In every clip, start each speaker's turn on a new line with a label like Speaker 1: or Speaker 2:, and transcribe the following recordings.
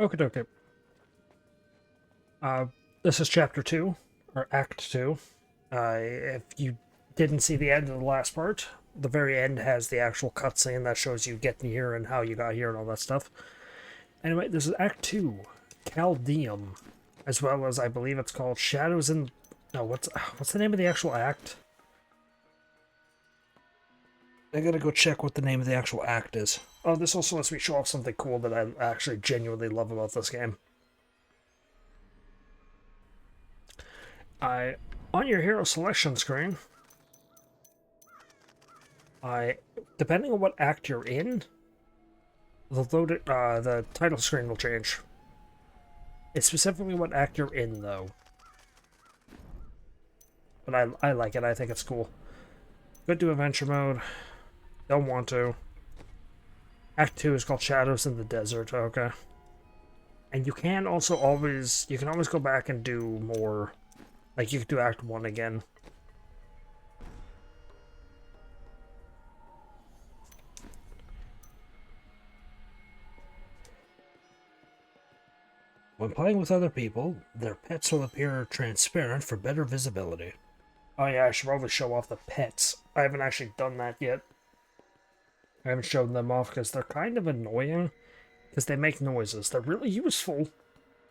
Speaker 1: Okay, okay. This is chapter 2, or act 2. If you didn't see the end of the last part, the very end has the actual cutscene that shows you getting here and how you got here and all that stuff. Anyway, this is act 2, Caldeum, as well as I believe it's called Shadows in... No, what's the name of the actual act? I gotta go check what the name of the actual act is. Oh, this also lets me show off something cool that I actually genuinely love about this game. On your hero selection screen, depending on what act you're in, the title screen will change. It's specifically what act you're in, though. But I like it. I think it's cool. Could do adventure mode. Don't want to. Act 2 is called Shadows in the Desert. Okay. And you can also always... You can always go back and do more. Like, you could do Act 1 again. When playing with other people, their pets will appear transparent for better visibility. Oh yeah, I should probably show off the pets. I haven't actually done that yet. I haven't shown them off because they're kind of annoying. Because they make noises. They're really useful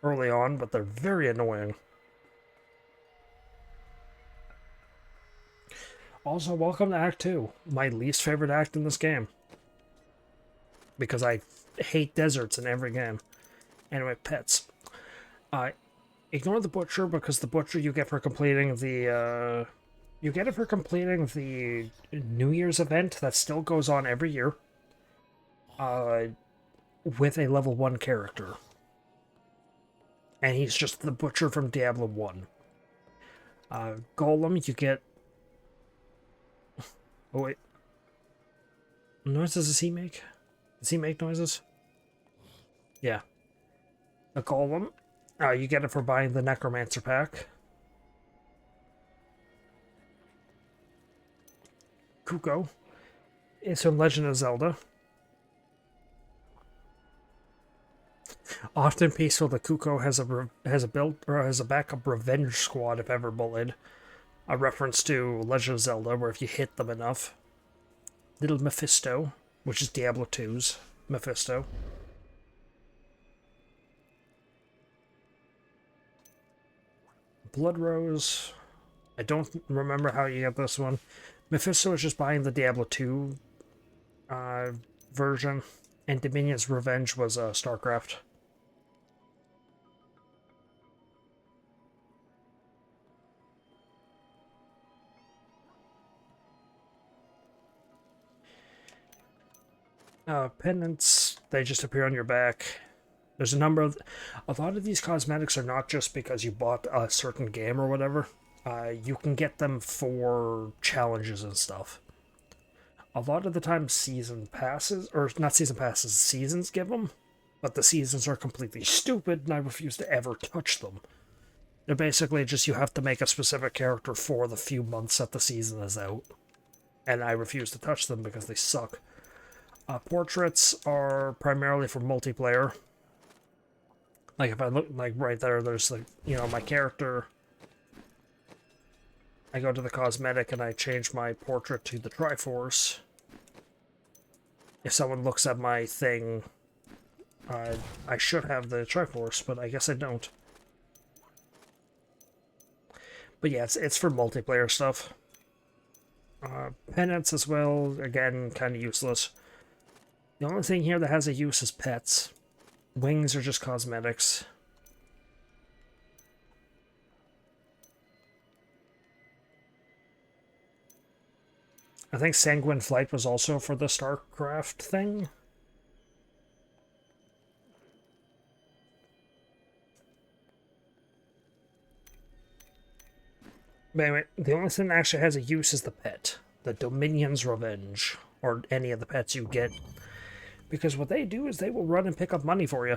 Speaker 1: early on, but they're very annoying. Also, welcome to Act 2. My least favorite act in this game. Because I hate deserts in every game. Anyway, pets. Ignore the butcher because the butcher you get for completing the, you get it for completing the New Year's event that still goes on every year. With a level 1 character. And he's just the butcher from Diablo 1. Golem, you get... Oh, wait. What noises does he make? Does he make noises? Yeah. A golem. You get it for buying the Necromancer pack. Kuko. It's from Legend of Zelda. Often peaceful, the Kuko has a backup revenge squad if ever bullied. A reference to Legend of Zelda, where if you hit them enough. Little Mephisto, which is Diablo 2's Mephisto. Blood Rose. I don't remember how you get this one. Mephisto is just buying the Diablo 2 version, and Dominion's Revenge was StarCraft. Pendants, they just appear on your back. There's a lot of these cosmetics are not just because you bought a certain game or whatever. You can get them for challenges and stuff. A lot of the time season passes, or not season passes, seasons give them, but the seasons are completely stupid and I refuse to ever touch them. They're basically just you have to make a specific character for the few months that the season is out. And I refuse to touch them because they suck. Portraits are primarily for multiplayer. Like if I look, like right there, there's like, you know, my character. I go to the cosmetic and I change my portrait to the Triforce. If someone looks at my thing, I should have the Triforce, but I guess I don't. But yeah, it's for multiplayer stuff. Penance as well, again, kind of useless. The only thing here that has a use is pets. Wings are just cosmetics. I think Sanguine Flight was also for the StarCraft thing. But anyway, the only thing that actually has a use is the pet. The Dominion's Revenge. Or any of the pets you get. Because what they do is they will run and pick up money for you.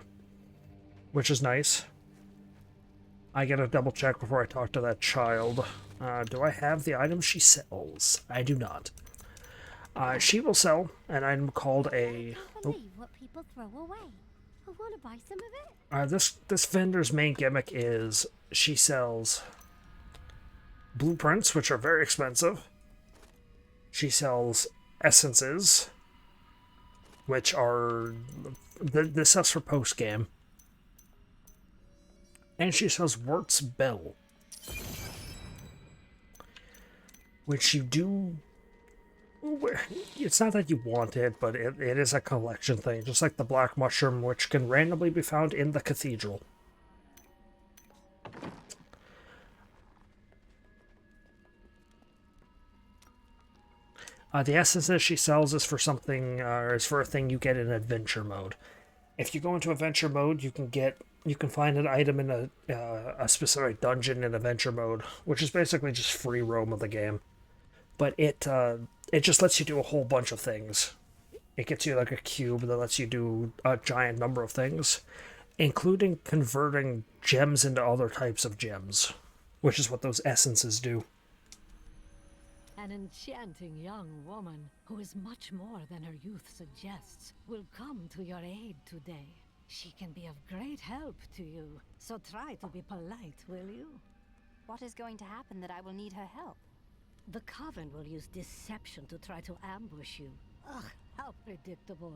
Speaker 1: Which is nice. I gotta double check before I talk to that child. Do I have the item she sells? I do not. She will sell an item called a...
Speaker 2: I can't believe what people throw away. want to buy some of it?
Speaker 1: This vendor's main gimmick is she sells blueprints, which are very expensive. She sells essences, which are this stuff's for post game, and she sells Wirt's Bell, which you do. It's not that you want it, but it is a collection thing, just like the black mushroom, which can randomly be found in the cathedral. The essences she sells is for something, is for a thing you get in adventure mode. If you go into adventure mode, you can find an item in a specific dungeon in adventure mode, which is basically just free roam of the game. But it just lets you do a whole bunch of things. It gets you like a cube that lets you do a giant number of things, including converting gems into other types of gems, which is what those essences do.
Speaker 3: An enchanting young woman, who is much more than her youth suggests, will come to your aid today. She can be of great help to you, so try to be polite, will you?
Speaker 2: What is going to happen that I will need her help?
Speaker 3: The Coven will use deception to try to ambush you. Ugh, how predictable.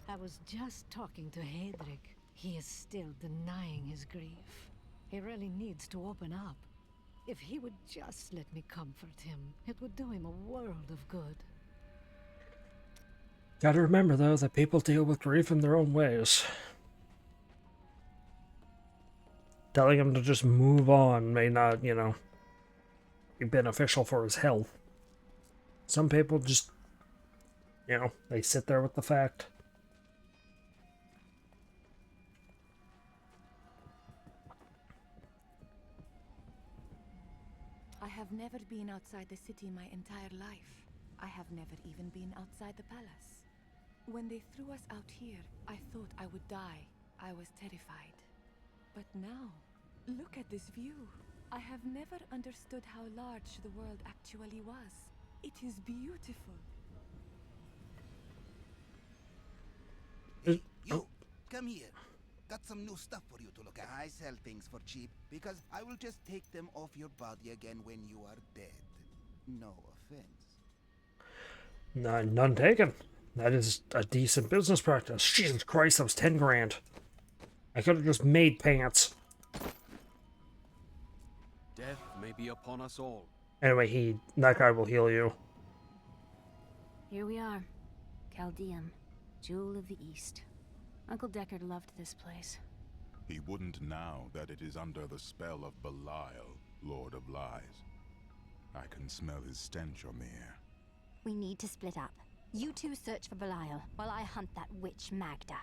Speaker 3: I was just talking to Hedrick. He is still denying his grief. He really needs to open up. If he would just let me comfort him, it would do him a world of good.
Speaker 1: Gotta remember, though, that people deal with grief in their own ways. Telling him to just move on may not, be beneficial for his health. Some people just, they sit there with the fact.
Speaker 4: I have never been outside the city my entire life. I have never even been outside the palace. When they threw us out here, I thought I would die. I was terrified. But now, look at this view. I have never understood how large the world actually was. It is beautiful.
Speaker 5: Hey, you, come here. Got some new stuff for you to look at. I sell things for cheap because I will just take them off your body again when you are dead. No offense.
Speaker 1: None taken. That is a decent business practice. Jesus Christ, that was 10 grand. I could have just made pants.
Speaker 6: Death may be upon us all.
Speaker 1: Anyway, that guy will heal you.
Speaker 2: Here we are. Caldeum, Jewel of the East. Uncle Deckard loved this place.
Speaker 7: He wouldn't now that it is under the spell of Belial, Lord of Lies. I can smell his stench on the air.
Speaker 2: We need to split up. You two search for Belial, while I hunt that witch Magda.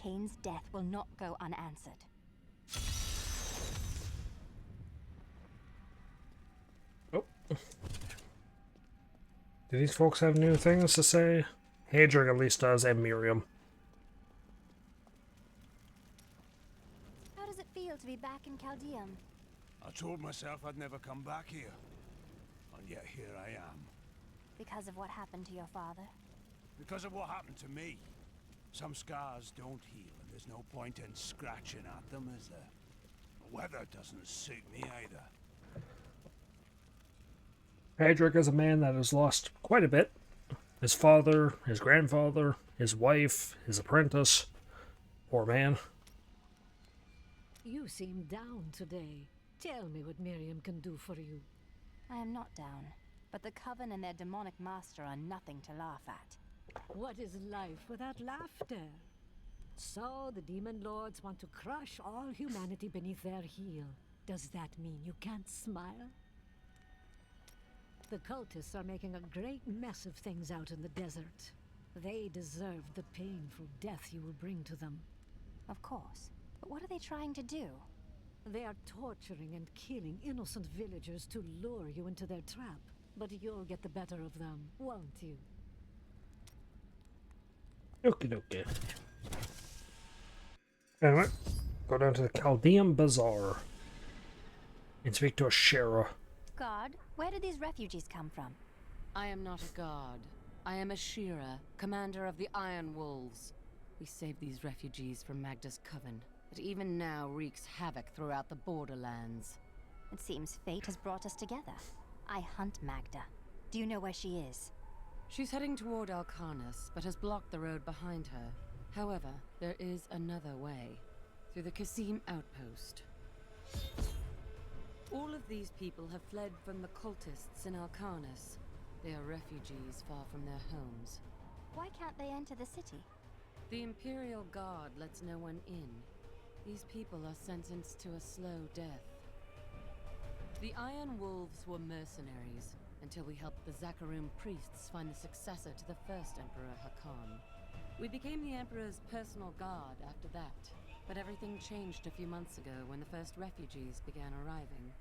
Speaker 2: Kane's death will not go unanswered.
Speaker 1: Oh. Do these folks have new things to say? Hedrick at least does, and Miriam.
Speaker 2: How does it feel to be back in Caldeum?
Speaker 6: I told myself I'd never come back here. And yet here I am.
Speaker 2: Because of what happened to your father?
Speaker 6: Because of what happened to me. Some scars don't heal, and there's no point in scratching at them, is there? The weather doesn't suit me either.
Speaker 1: Hedrick is a man that has lost quite a bit. His father, his grandfather, his wife, his apprentice. Poor man.
Speaker 3: You seem down today. Tell me what Miriam can do for you.
Speaker 2: I am not down, but the Coven and their demonic master are nothing to laugh at.
Speaker 3: What is life without laughter? So the demon lords want to crush all humanity beneath their heel. Does that mean you can't smile? The cultists are making a great mess of things out in the desert. They deserve the painful death you will bring to them.
Speaker 2: Of course. But what are they trying to do?
Speaker 3: They are torturing and killing innocent villagers to lure you into their trap. But you'll get the better of them, won't you?
Speaker 1: Okie dokie. Anyway, go down to the Caldeum Bazaar and speak to a Shara.
Speaker 2: God, where did these refugees come from?
Speaker 8: I am not a god. I am a Shira, commander of the Iron Wolves. We saved these refugees from Magda's coven, that even now wreaks havoc throughout the borderlands.
Speaker 2: It seems fate has brought us together. I hunt Magda. Do you know where she is?
Speaker 8: She's heading toward Alcarnus, but has blocked the road behind her. However, there is another way, through the Khasim Outpost. All of these people have fled from the cultists in Alcarnus. They are refugees far from their homes.
Speaker 2: Why can't they enter the city?
Speaker 8: The Imperial Guard lets no one in. These people are sentenced to a slow death. The Iron Wolves were mercenaries, until we helped the Zakarum priests find the successor to the first Emperor Hakan. We became the Emperor's personal guard after that, but everything changed a few months ago when the first refugees began arriving.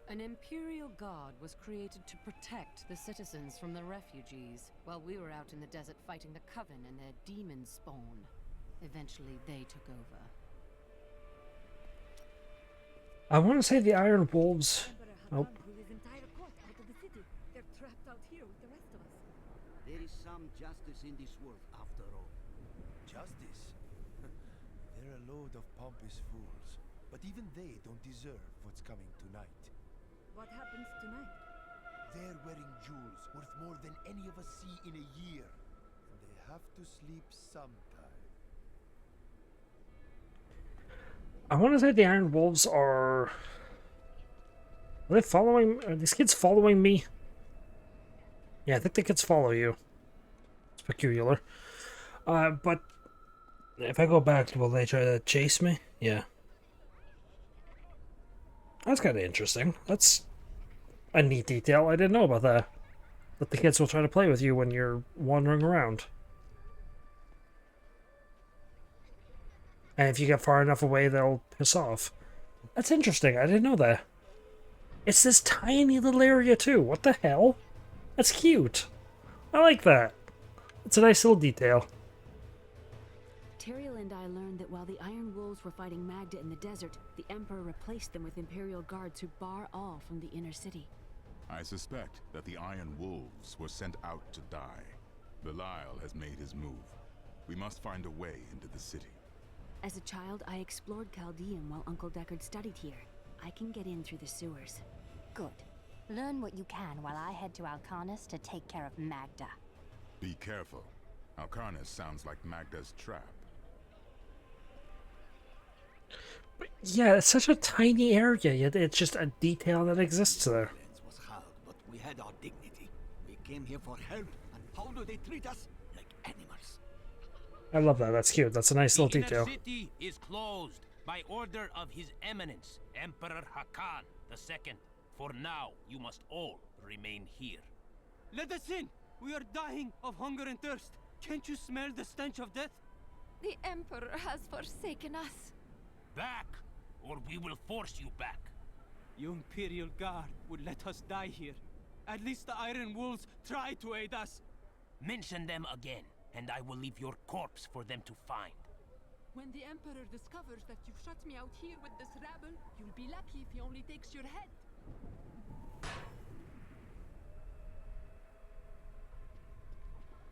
Speaker 8: An Imperial Guard was created to protect the citizens from the refugees, while we were out in the desert fighting the Coven and their demon spawn. Eventually, they took over.
Speaker 1: I want to say the Iron Wolves. Oh.
Speaker 9: There is some justice in this world, after all.
Speaker 10: Justice? They're a load of pompous fools. But even they don't deserve what's coming tonight.
Speaker 3: What happens tonight?
Speaker 10: They're wearing jewels worth more than any of us see in a year. And they have to sleep sometime.
Speaker 1: I want to say the Iron Wolves are... Are they following... Are these kids following me? Yeah, I think the kids follow you. It's peculiar. But... If I go back, will they try to chase me? Yeah. That's kind of interesting. That's a neat detail. I didn't know about that. That the kids will try to play with you when you're wandering around. And if you get far enough away, they'll piss off. That's interesting. I didn't know that. It's this tiny little area, too. What the hell? That's cute. I like that. It's a nice little detail.
Speaker 11: Teriel and I learned that while the Iron Wolves were fighting Magda in the desert, the Emperor replaced them with Imperial guards who bar all from the inner city.
Speaker 7: I suspect that the Iron Wolves were sent out to die. Belial has made his move. We must find a way into the city.
Speaker 11: As a child, I explored Caldeum while Uncle Deckard studied here. I can get in through the sewers.
Speaker 2: Good. Learn what you can while I head to Alcarnus to take care of Magda.
Speaker 7: Be careful. Alcarnus sounds like Magda's trap.
Speaker 1: But yeah, it's such a tiny area, yet it's just a detail that exists there.
Speaker 9: Was hard, but we had our dignity. We came here for help, and how do they treat us? Like animals.
Speaker 1: I love that. That's cute. That's a nice little detail.
Speaker 12: The city is closed by order of His Eminence, Emperor Hakan II. For now, you must all remain here.
Speaker 13: Let us in! We are dying of hunger and thirst. Can't you smell the stench of death?
Speaker 4: The Emperor has forsaken us.
Speaker 12: Back, or we will force you back.
Speaker 13: Your Imperial Guard would let us die here. At least the Iron Wolves try to aid us.
Speaker 12: Mention them again, and I will leave your corpse for them to find.
Speaker 4: When the Emperor discovers that you shut me out here with this rabble, you'll be lucky if he only takes your head.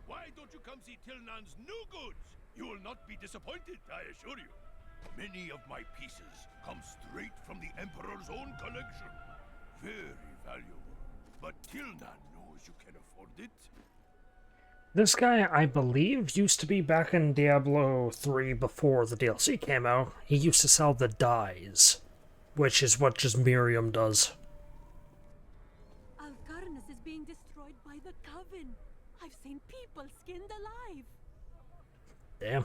Speaker 6: Why don't you come see Tilnan's new goods? You will not be disappointed, I assure you. Many of my pieces come straight from the Emperor's own collection. Very valuable. But Tilnan knows you can afford it.
Speaker 1: This guy, I believe, used to be back in Diablo 3 before the DLC came out. He used to sell the dyes, which is what just Miriam does.
Speaker 3: Alcarnus is being destroyed by the Coven. I've seen people skinned alive.
Speaker 1: Damn.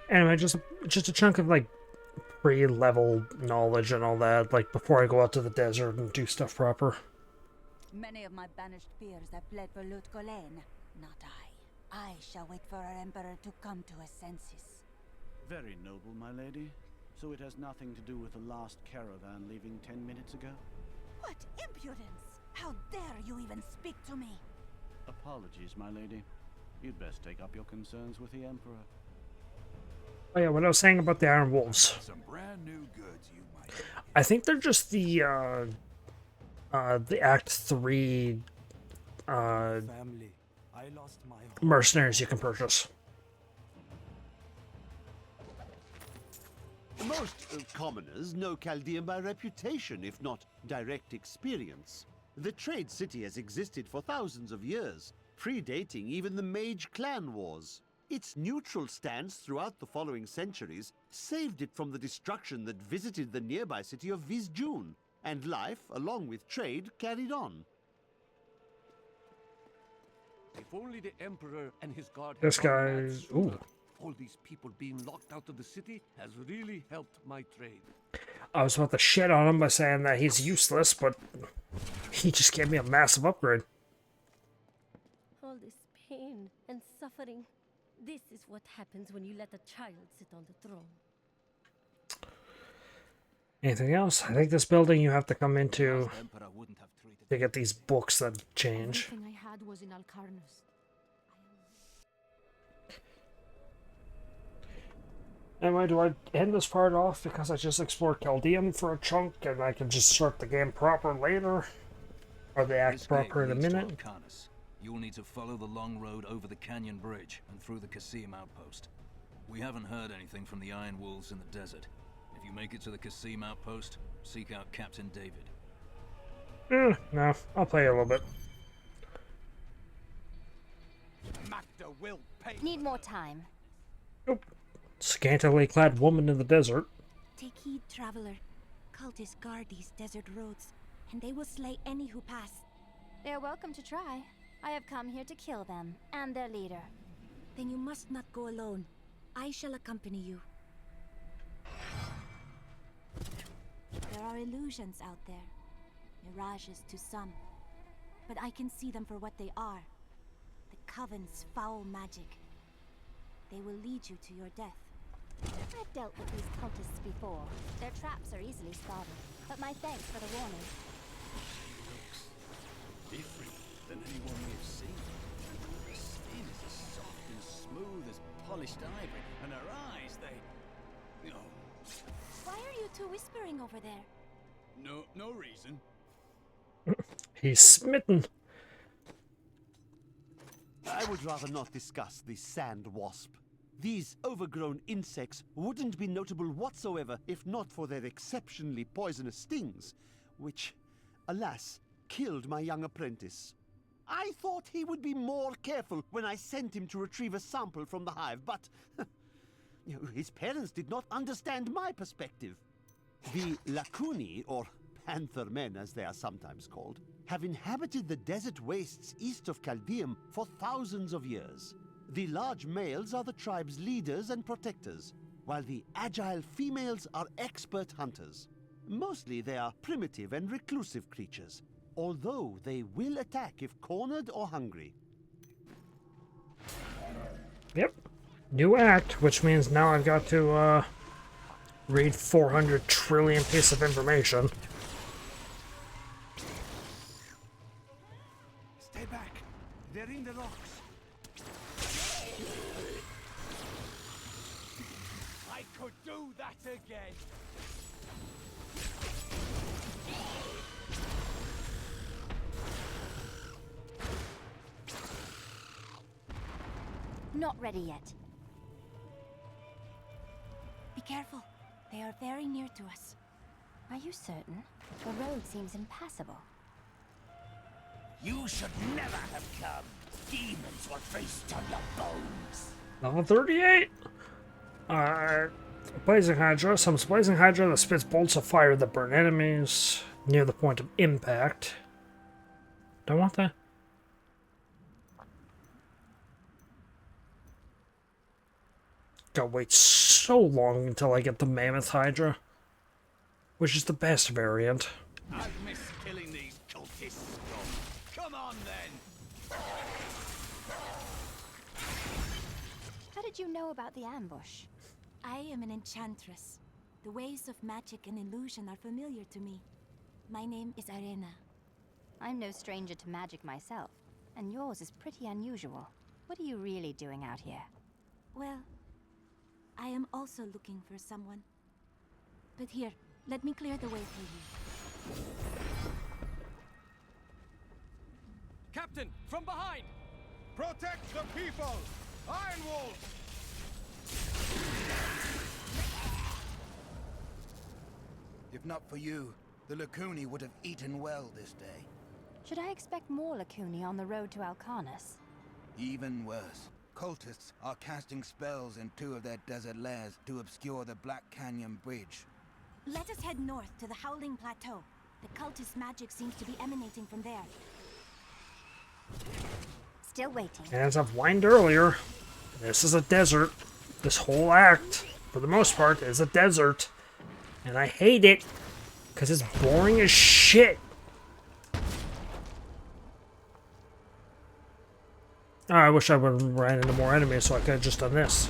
Speaker 1: Anyway, just a chunk of, like, pre-level knowledge and all that, like, before I go out to the desert and do stuff proper.
Speaker 2: Many of my banished peers have fled for Lut Gholen. Not I. I shall wait for our Emperor to come to his senses.
Speaker 14: Very noble, my lady. So it has nothing to do with the last caravan leaving 10 minutes ago?
Speaker 2: What impudence! How dare you even speak to me?
Speaker 14: Apologies, my lady. You'd best take up your concerns with the Emperor.
Speaker 1: Oh yeah, what I was saying about the Iron Wolves.
Speaker 6: Some brand new goods you might.
Speaker 1: I think they're just the Act 3
Speaker 13: Family. I lost my home.
Speaker 1: mercenaries you can purchase.
Speaker 15: Most commoners know Caldeum by reputation, if not direct experience. The trade city has existed for thousands of years, predating even the Mage clan wars. Its neutral stance throughout the following centuries saved it from the destruction that visited the nearby city of Vizjun, and life, along with trade, carried on.
Speaker 16: If only the Emperor and his guard
Speaker 1: This
Speaker 16: had gone
Speaker 1: guy,
Speaker 16: mad
Speaker 1: ooh.
Speaker 16: sooner. All these people being locked out of the city has really helped my trade.
Speaker 1: I was about to shit on him by saying that he's useless, but he just gave me a massive upgrade.
Speaker 17: All this pain and suffering. This is what happens when you let a child sit on the throne.
Speaker 1: Anything else? I think this building you have to come into to get these books that change.
Speaker 11: Everything I had was in Alcarnus.
Speaker 1: Anyway, do I end this part off because I just explored Caldeum for a chunk and I can just start the game proper later? Or the act proper in a minute?
Speaker 18: You'll need to follow the long road over the canyon bridge and through the Khasim outpost. We haven't heard anything from the Iron Wolves in the desert. If you make it to the Khasim outpost, seek out Captain David.
Speaker 1: No, I'll play a little bit.
Speaker 9: Magda will pay.
Speaker 2: Need more time.
Speaker 1: Scantily clad woman in the desert.
Speaker 19: Take heed, traveler. Cultists guard these desert roads, and they will slay any who pass.
Speaker 2: They're welcome to try. I have come here to kill them, and their leader.
Speaker 19: Then you must not go alone. I shall accompany you. There are illusions out there. Mirages to some. But I can see them for what they are. The Coven's foul magic. They will lead you to your death.
Speaker 2: I've dealt with these cultists before. Their traps are easily spotted, but my thanks for the warning.
Speaker 9: Different than anyone we've seen. Her skin is as soft and smooth as polished ivory, and her eyes, they... No.
Speaker 19: Why are you two whispering over there?
Speaker 9: No reason.
Speaker 1: He's smitten.
Speaker 15: I would rather not discuss the sand wasp. These overgrown insects wouldn't be notable whatsoever if not for their exceptionally poisonous stings, which, alas, killed my young apprentice. I thought he would be more careful when I sent him to retrieve a sample from the hive, but his parents did not understand my perspective. The Lacuni, or Panther Men as they are sometimes called, have inhabited the desert wastes east of Caldeum for thousands of years. The large males are the tribe's leaders and protectors, while the agile females are expert hunters. Mostly they are primitive and reclusive creatures, although they will attack if cornered or hungry.
Speaker 1: Yep. New act, which means now I've got to read 400 trillion pieces of information.
Speaker 9: Stay back. They're in the rocks.
Speaker 13: I could do that again.
Speaker 2: Not ready yet.
Speaker 19: Be careful. They are very near to us.
Speaker 2: Are you certain? The road seems impassable.
Speaker 9: You should never have come. Demons will feast on your bones.
Speaker 1: Level 38! Blazing Hydra. Some Blazing Hydra that spits bolts of fire that burn enemies near the point of impact. Don't want that. Gotta wait so long until I get the Mammoth Hydra, which is the best variant.
Speaker 9: I've missed killing these cultists. Come on then.
Speaker 2: How did you know about the ambush?
Speaker 19: I am an enchantress. The ways of magic and illusion are familiar to me. My name is Arena.
Speaker 2: I'm no stranger to magic myself, and yours is pretty unusual. What are you really doing out here?
Speaker 19: Well, I am also looking for someone. But here, let me clear the way for you.
Speaker 13: Captain, from behind!
Speaker 6: Protect the people! Iron Wolves!
Speaker 5: If not for you, the Lacuni would have eaten well this day.
Speaker 2: Should I expect more Lacuni on the road to Alcarnus?
Speaker 5: Even worse. Cultists are casting spells in 2 of their desert lairs to obscure the Black Canyon Bridge.
Speaker 19: Let us head north to the Howling Plateau. The cultist magic seems to be emanating from there.
Speaker 2: Still waiting.
Speaker 1: As I've whined earlier, this is a desert. This whole act, for the most part, is a desert. And I hate it, because it's boring as shit. Oh, I wish I would have ran into more enemies so I could have just done this.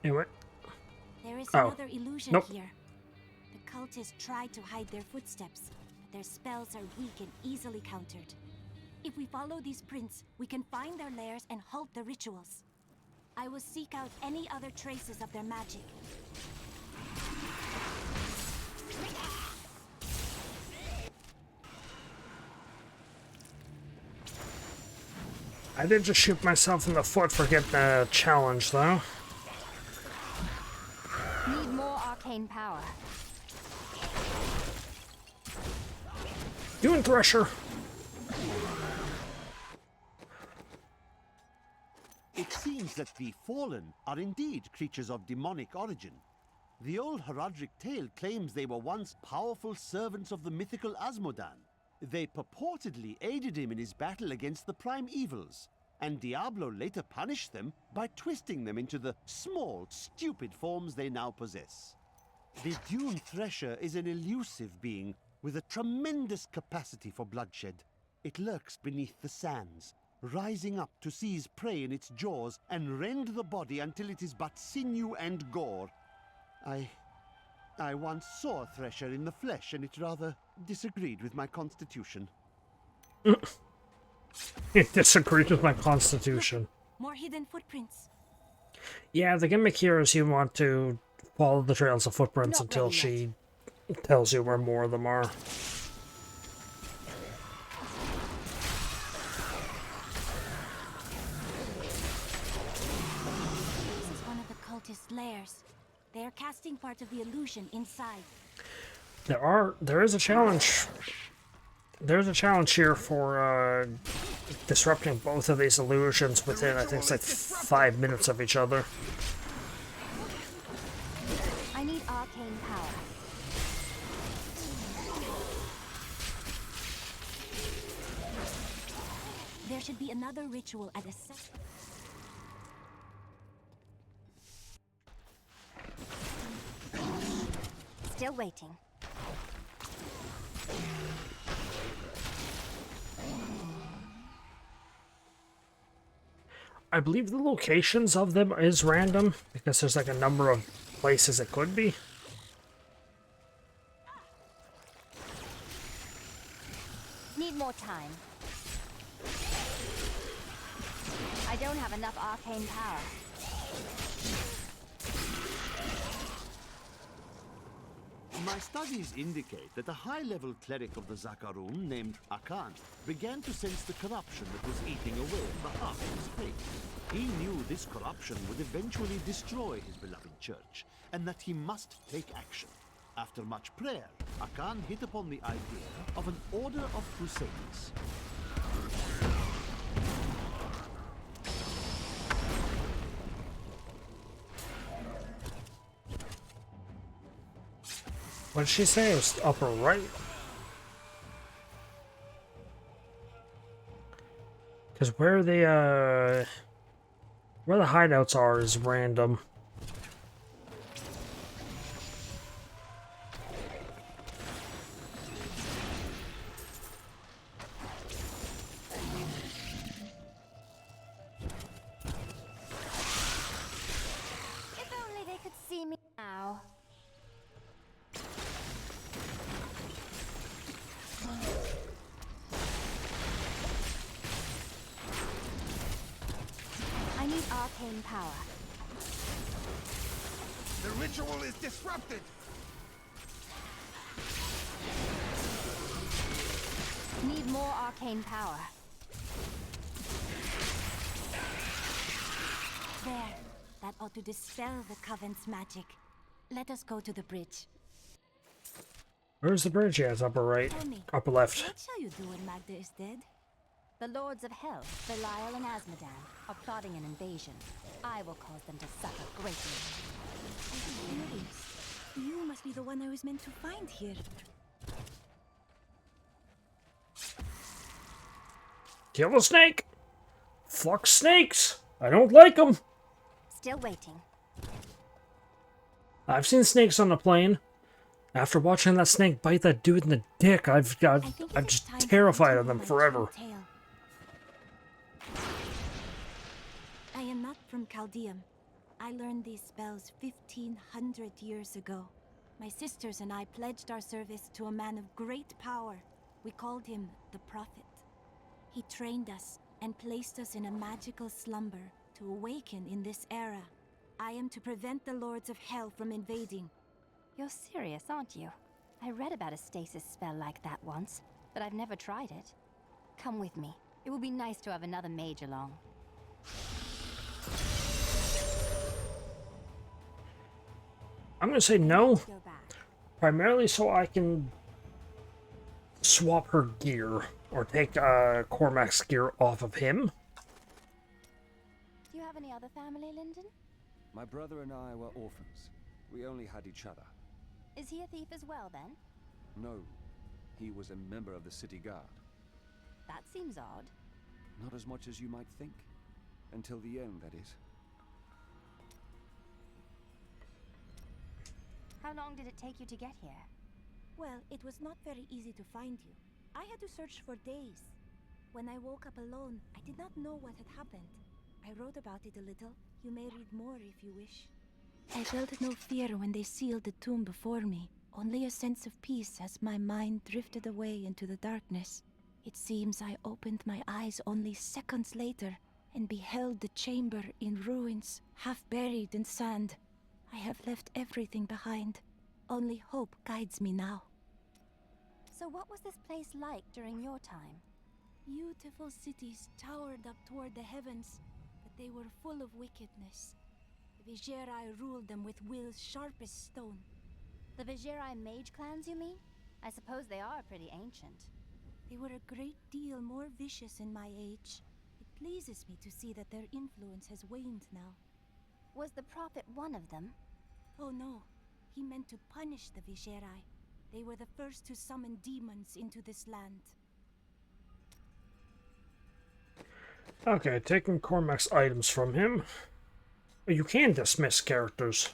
Speaker 1: Anyway.
Speaker 19: There is another illusion
Speaker 1: Nope.
Speaker 19: here. The cultists tried to hide their footsteps, but their spells are weak and easily countered. If we follow these prints, we can find their lairs and halt the rituals. I will seek out any other traces of their magic.
Speaker 1: I did just shoot myself in the foot for getting the challenge, though.
Speaker 2: Need more arcane power.
Speaker 1: Doing Thresher.
Speaker 15: It seems that the Fallen are indeed creatures of demonic origin. The old heraldic tale claims they were once powerful servants of the mythical Asmodan. They purportedly aided him in his battle against the prime evils, and Diablo later punished them by twisting them into the small, stupid forms they now possess. The Dune Thresher is an elusive being with a tremendous capacity for bloodshed. It lurks beneath the sands, rising up to seize prey in its jaws and rend the body until it is but sinew and gore. I once saw a Thresher in the flesh, and it rather disagreed with my constitution.
Speaker 1: It disagreed with my constitution.
Speaker 19: More hidden footprints.
Speaker 1: Yeah, the gimmick here is you want to follow the trails of footprints until she tells you where more of them are.
Speaker 19: This is one of the cultist lairs. They are casting part of the illusion inside.
Speaker 1: There is a challenge. There's a challenge here for disrupting both of these illusions within, I think it's like 5 minutes of each other.
Speaker 2: I need arcane power.
Speaker 19: There should be another ritual at a
Speaker 2: Still waiting.
Speaker 1: I believe the locations of them is random, because there's like a number of places it could be.
Speaker 2: Need more time. I don't have enough arcane power.
Speaker 15: My studies indicate that a high-level cleric of the Zakarum named Akan began to sense the corruption that was eating away at the heart of his faith. He knew this corruption would eventually destroy his beloved church, and that he must take action. After much prayer, Akan hit upon the idea of an order of crusaders.
Speaker 1: What did she say? It was upper right? Because where the hideouts are is random.
Speaker 2: If only they could see me now. I need arcane power.
Speaker 5: The ritual is disrupted!
Speaker 2: Need more arcane power.
Speaker 19: There. That ought to dispel the Coven's magic. Let us go to the bridge.
Speaker 1: Where's the bridge? Yeah, it's upper right.
Speaker 19: Tell me,
Speaker 1: Upper left.
Speaker 19: what shall you do when Magda is dead?
Speaker 2: The Lords of Hell, Belial and Asmodan, are plotting an invasion. I will cause them to suffer greatly.
Speaker 19: You must be the one I was meant to find here.
Speaker 1: Kill the snake! Fuck snakes! I don't like them!
Speaker 2: Still waiting.
Speaker 1: I've seen snakes on the plane. After watching that snake bite that dude in the dick, I'm just terrified of them forever.
Speaker 19: I am not from Caldeum. I learned these spells 1500 years ago. My sisters and I pledged our service to a man of great power. We called him the Prophet. He trained us and placed us in a magical slumber to awaken in this era. I am to prevent the Lords of Hell from invading.
Speaker 2: You're serious, aren't you? I read about a stasis spell like that once, but I've never tried it. Come with me. It will be nice to have another mage along.
Speaker 1: I'm gonna say no. Primarily so I can swap her gear, or take Cormac's gear off of him.
Speaker 2: Do you have any other family, Lyndon?
Speaker 20: My brother and I were orphans. We only had each other.
Speaker 2: Is he a thief as well, then?
Speaker 20: No, he was a member of the city guard.
Speaker 2: That seems odd.
Speaker 20: Not as much as you might think. Until the end, that is.
Speaker 2: How long did it take you to get here?
Speaker 19: Well, it was not very easy to find you. I had to search for days. When I woke up alone, I did not know what had happened. I wrote about it a little. You may read more if you wish. I felt no fear when they sealed the tomb before me, only a sense of peace as my mind drifted away into the darkness. It seems I opened my eyes only seconds later and beheld the chamber in ruins, half buried in sand. I have left everything behind. Only hope guides me now.
Speaker 2: So what was this place like during your time?
Speaker 19: Beautiful cities towered up toward the heavens, but they were full of wickedness. The Vigerai ruled them with will's sharpest stone.
Speaker 2: The Vigerai mage clans, you mean? I suppose they are pretty ancient.
Speaker 19: They were a great deal more vicious in my age. It pleases me to see that their influence has waned now.
Speaker 2: Was the Prophet one of them?
Speaker 19: Oh no, he meant to punish the Vigerai. They were the first to summon demons into this land.
Speaker 1: Okay, taking Cormac's items from him. You can dismiss characters.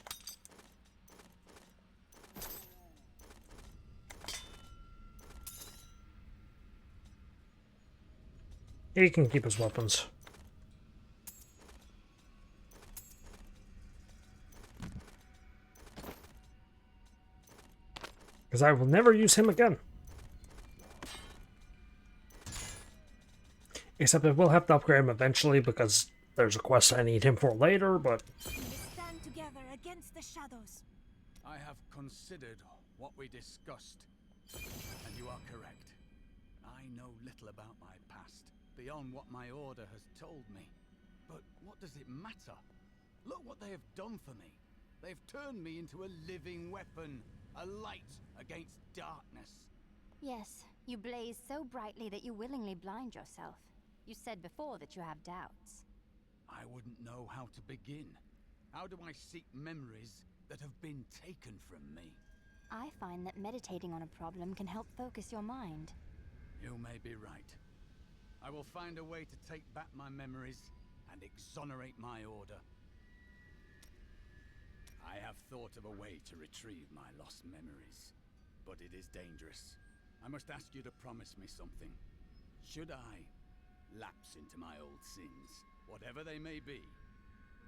Speaker 1: He can keep his weapons. Because I will never use him again. Except I will have to upgrade him eventually because there's a quest I need him for later, but...
Speaker 19: We stand together against the shadows.
Speaker 9: I have considered what we discussed, and you are correct. I know little about my past, beyond what my order has told me. But what does it matter? Look what they have done for me. They've turned me into a living weapon, a light against darkness.
Speaker 2: Yes, you blaze so brightly that you willingly blind yourself. You said before that you have doubts.
Speaker 9: I wouldn't know how to begin. How do I seek memories that have been taken from me?
Speaker 2: I find that meditating on a problem can help focus your mind.
Speaker 9: You may be right. I will find a way to take back my memories and exonerate my order. I have thought of a way to retrieve my lost memories, but it is dangerous. I must ask you to promise me something. Should I lapse into my old sins, whatever they may be,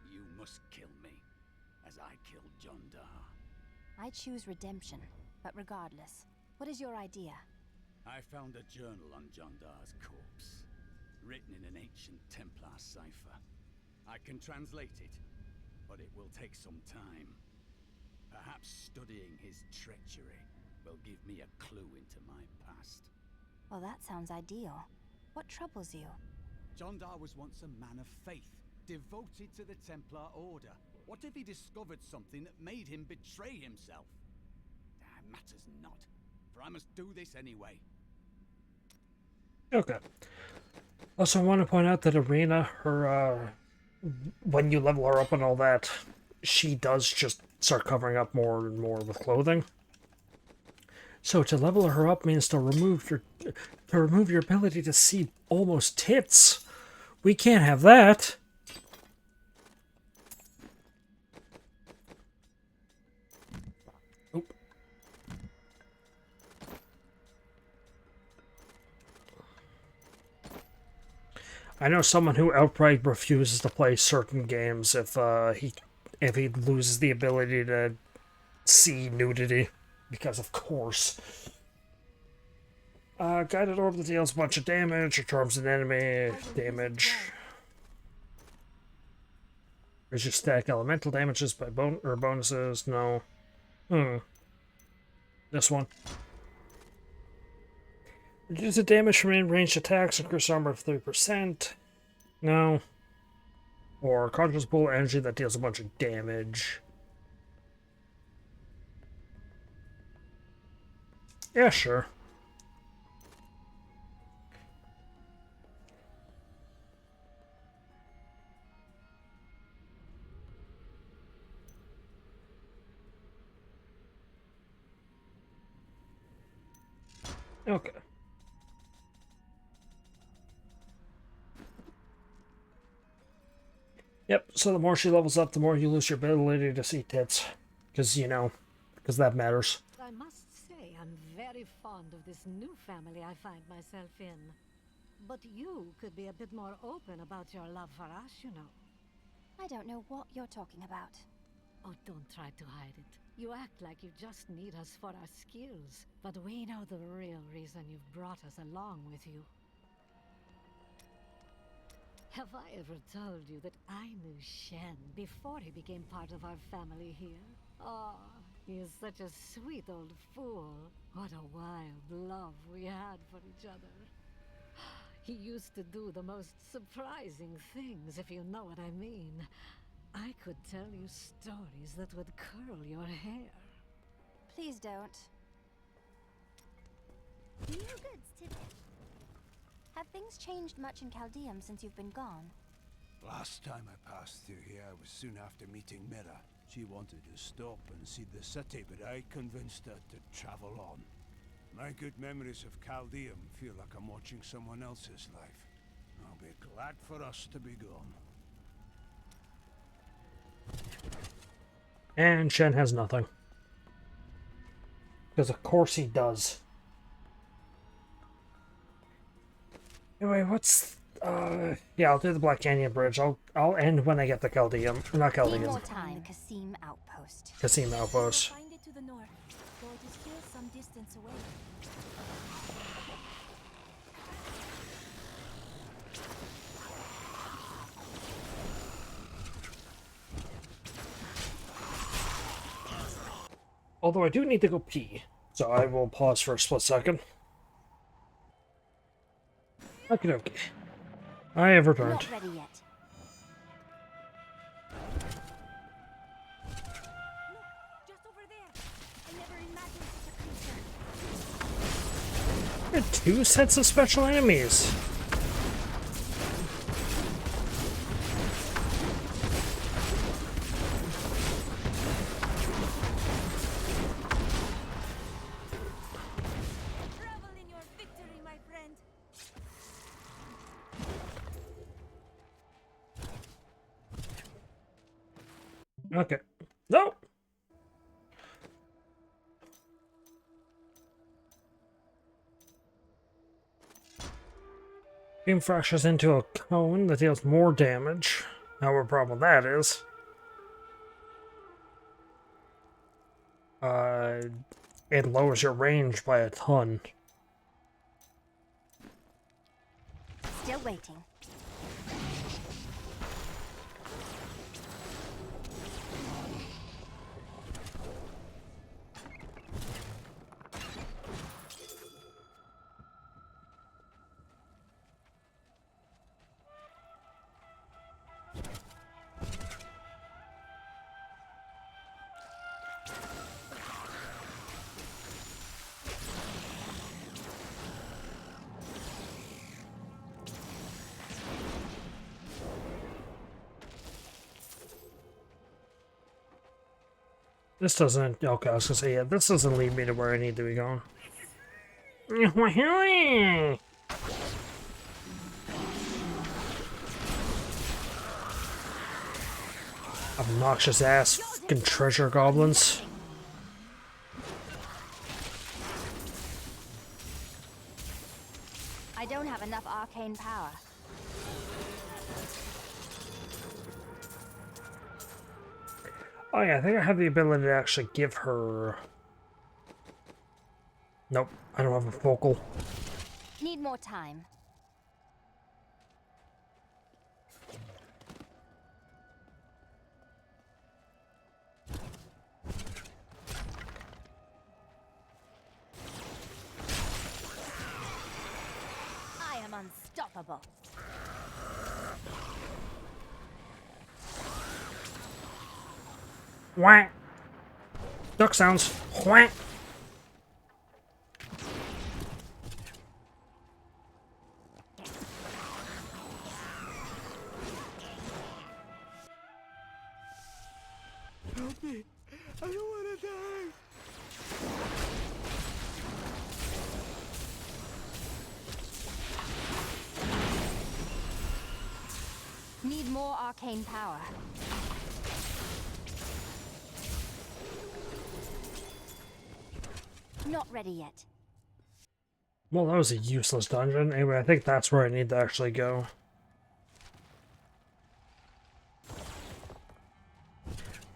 Speaker 9: you must kill me, as I killed John Dar.
Speaker 2: I choose redemption, but regardless, what is your idea?
Speaker 9: I found a journal on John Dar's corpse, written in an ancient Templar cipher. I can translate it, but it will take some time. Perhaps studying his treachery will give me a clue into my past.
Speaker 2: Well, that sounds ideal. What troubles you?
Speaker 9: John Dar was once a man of faith, devoted to the Templar Order. What if he discovered something that made him betray himself? Matters not, for I must do this anyway.
Speaker 1: Okay. Also, I want to point out that Arena, her, when you level her up and all that, she does just start covering up more and more with clothing. So to level her up means to remove your ability to see almost tits. We can't have that. Oop. I know someone who outright refuses to play certain games if he loses the ability to see nudity, because of course. Guided orb that deals a bunch of damage or charms an enemy. Damage. Is your stack elemental damages by bonuses? No. This one. Reduce the damage from in-range attacks, increase armor of 3%. No. Or conscious pool energy that deals a bunch of damage. Yeah, sure. Okay. Yep, so the more she levels up, the more you lose your ability to see tits. Because, you know, because that matters.
Speaker 3: I must say, I'm very fond of this new family I find myself in. But you could be a bit more open about your love for us, you know.
Speaker 2: I don't know what you're talking about.
Speaker 3: Oh, don't try to hide it. You act like you just need us for our skills. But we know the real reason you've brought us along with you. Have I ever told you that I knew Shen before he became part of our family here? Oh, he is such a sweet old fool. What a wild love we had for each other. He used to do the most surprising things, if you know what I mean. I could tell you stories that would curl your hair.
Speaker 2: Please don't. New goods today. Have things changed much in Caldeum since you've been gone?
Speaker 10: Last time I passed through here was soon after meeting Mira. She wanted to stop and see the city, but I convinced her to travel on. My good memories of Caldeum feel like I'm watching someone else's life. I'll be glad for us to be gone.
Speaker 1: And Shen has nothing. Because of course he does. Anyway, what's... yeah, I'll do the Black Canyon Bridge. I'll end when I get the Caldeum. Not Caldeum.
Speaker 2: Need more time. The Khasim Outpost.
Speaker 1: Khasim Outpost.
Speaker 19: Find it to the north, though it is still some distance away.
Speaker 1: Although I do need to go pee, so I will pause for a split second. Okie dokie. I have returned.
Speaker 2: Not ready yet.
Speaker 19: Just over there. I never imagined such a creature.
Speaker 1: There are 2 sets of special enemies. Okay. No! Beam fractures into a cone that deals more damage. Now what problem with that is... it lowers your range by a ton.
Speaker 2: Still waiting.
Speaker 1: This doesn't... Okay, I was gonna say, yeah, this doesn't lead me to where I need to be going. Obnoxious ass fucking treasure goblins.
Speaker 2: I don't have enough arcane power.
Speaker 1: Oh yeah, I think I have the ability to actually give her... Nope, I don't have a focal.
Speaker 2: Need more time. I am unstoppable.
Speaker 1: Whack. Duck sounds. Whack.
Speaker 10: Help me! I don't want to die!
Speaker 2: Need more arcane power. Not ready yet.
Speaker 1: Well, that was a useless dungeon. Anyway, I think that's where I need to actually go.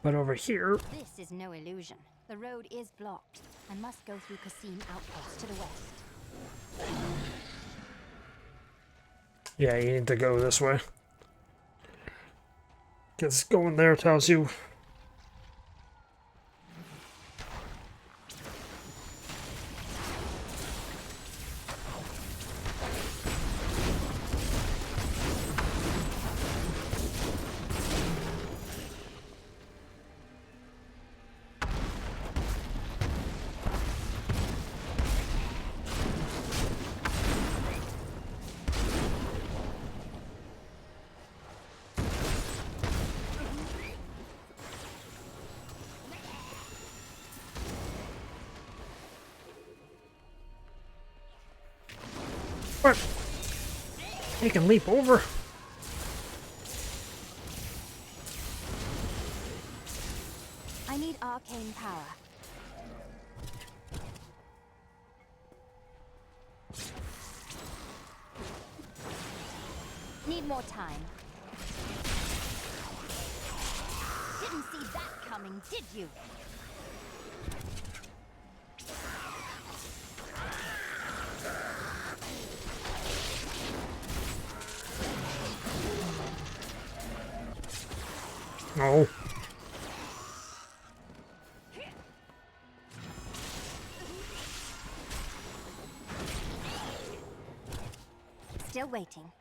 Speaker 1: But over here...
Speaker 2: This is no illusion. The road is blocked. I must go through Khasim Outpost to the west.
Speaker 1: Yeah, you need to go this way. Because going there tells you... What? He can leap over.
Speaker 2: I need arcane power. Need more time. Didn't see that coming, did you?
Speaker 1: No.
Speaker 2: Still waiting.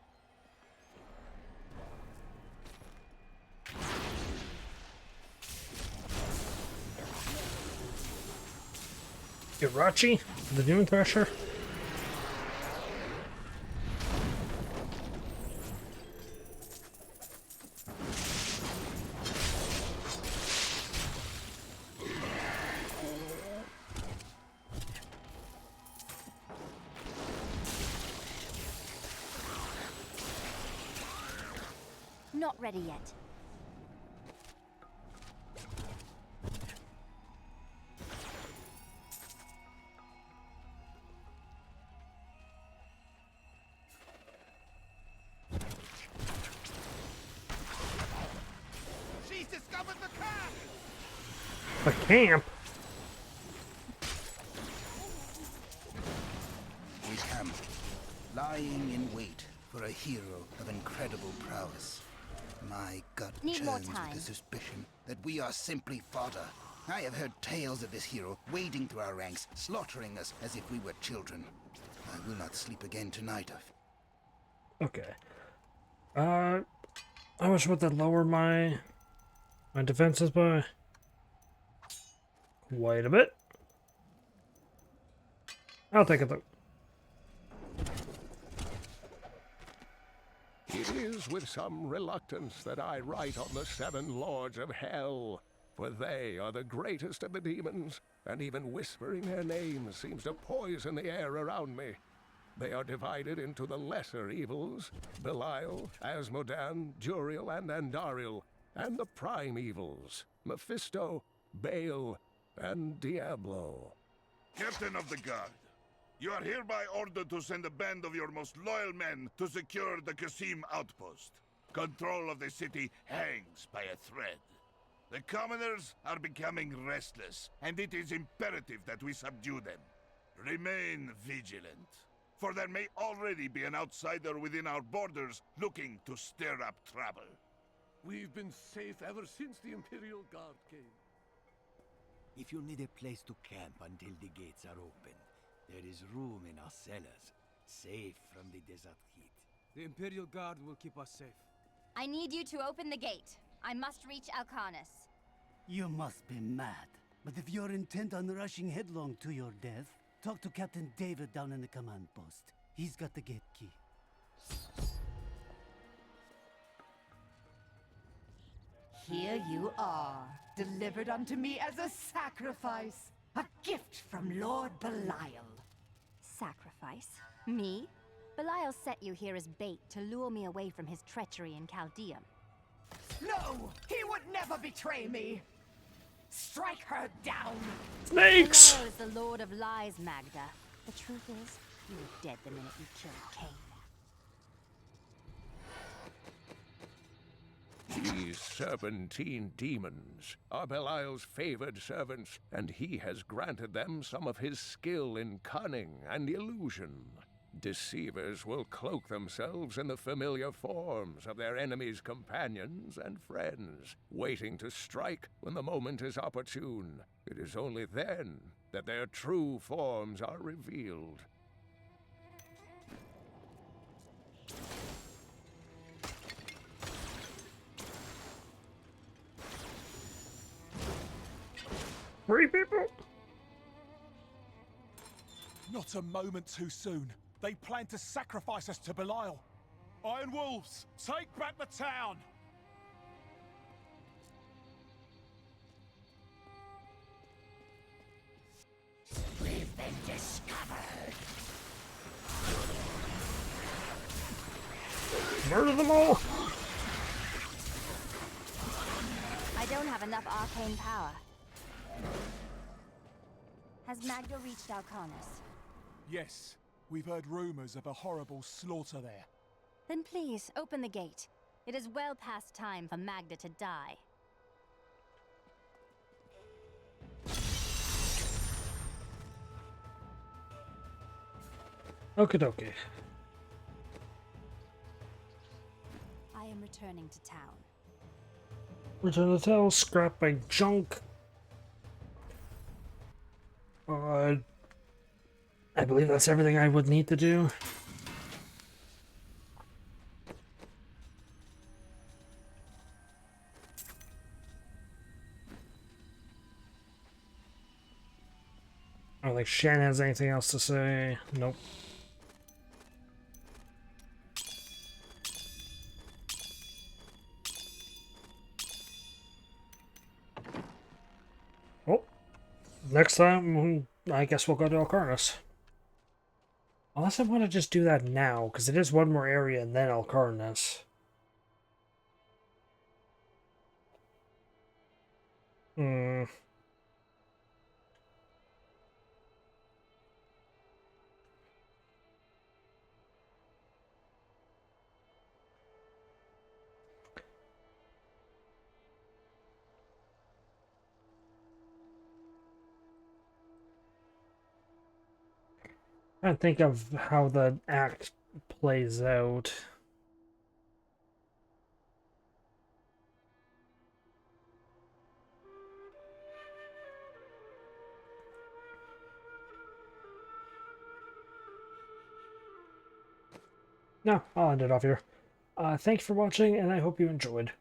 Speaker 1: Irachi? The Doom Thrasher?
Speaker 2: Not ready yet.
Speaker 5: She's discovered the camp!
Speaker 1: A camp?
Speaker 5: A camp, lying in wait for a hero of incredible prowess. My gut
Speaker 2: Need more
Speaker 5: churns
Speaker 2: time.
Speaker 5: with the suspicion that we are simply fodder. I have heard tales of this hero wading through our ranks, slaughtering us as if we were children. I will not sleep again tonight.
Speaker 1: Okay. How much would that lower my defenses by? Quite a bit. I'll take it though.
Speaker 21: It is with some reluctance that I write on the 7 Lords of Hell. for they are the greatest of the demons, and even whispering their names seems to poison the air around me. They are divided into the lesser evils, Belial, Asmodan, Juriel, and Andariel, and the prime evils, Mephisto, Baal, and Diablo.
Speaker 6: Captain of the Guard, you are hereby ordered to send a band of your most loyal men to secure the Khasim Outpost. Control of the city hangs by a thread. The commoners are becoming restless, and it is imperative that we subdue them. Remain vigilant, for there may already be an outsider within our borders looking to stir up trouble.
Speaker 16: We've been safe ever since the Imperial Guard came.
Speaker 22: If you need a place to camp until the gates are open, there is room in our cellars, safe from the desert heat.
Speaker 13: The Imperial Guard will keep us safe.
Speaker 2: I need you to open the gate. I must reach Alcarnus.
Speaker 23: You must be mad. But if you're intent on rushing headlong to your death, talk to Captain David down in the command post. He's got the gate key.
Speaker 24: Here you are, delivered unto me as a sacrifice. A gift from Lord Belial.
Speaker 2: Sacrifice? Me? Belial set you here as bait to lure me away from his treachery in Caldeum.
Speaker 24: No! He would never betray me! Strike her down!
Speaker 1: Snakes!
Speaker 2: Belial is the Lord of Lies, Magda. The truth is, you were dead the minute you killed Cain.
Speaker 21: These serpentine demons are Belial's favored servants, and he has granted them some of his skill in cunning and illusion. Deceivers will cloak themselves in the familiar forms of their enemies' companions and friends, waiting to strike when the moment is opportune. It is only then that their true forms are revealed.
Speaker 1: Three people?
Speaker 25: Not a moment too soon. They plan to sacrifice us to Belial. Iron Wolves, take back the town!
Speaker 24: We've been discovered.
Speaker 1: Murder them all!
Speaker 2: I don't have enough arcane power. Has Magda reached Alcarnus?
Speaker 25: Yes, we've heard rumors of a horrible slaughter there.
Speaker 2: Then please, open the gate. It is well past time for Magda to die.
Speaker 1: Okie dokie.
Speaker 2: I am returning to town.
Speaker 1: Return to town, scrap my junk. I believe that's everything I would need to do. I don't think Shan has anything else to say. Nope. Oh. Next time, I guess we'll go to Alcarnus. Unless I want to just do that now, because it is one more area and then Alcarnus. I think of how the act plays out. No, I'll end it off here. Thanks for watching, and I hope you enjoyed.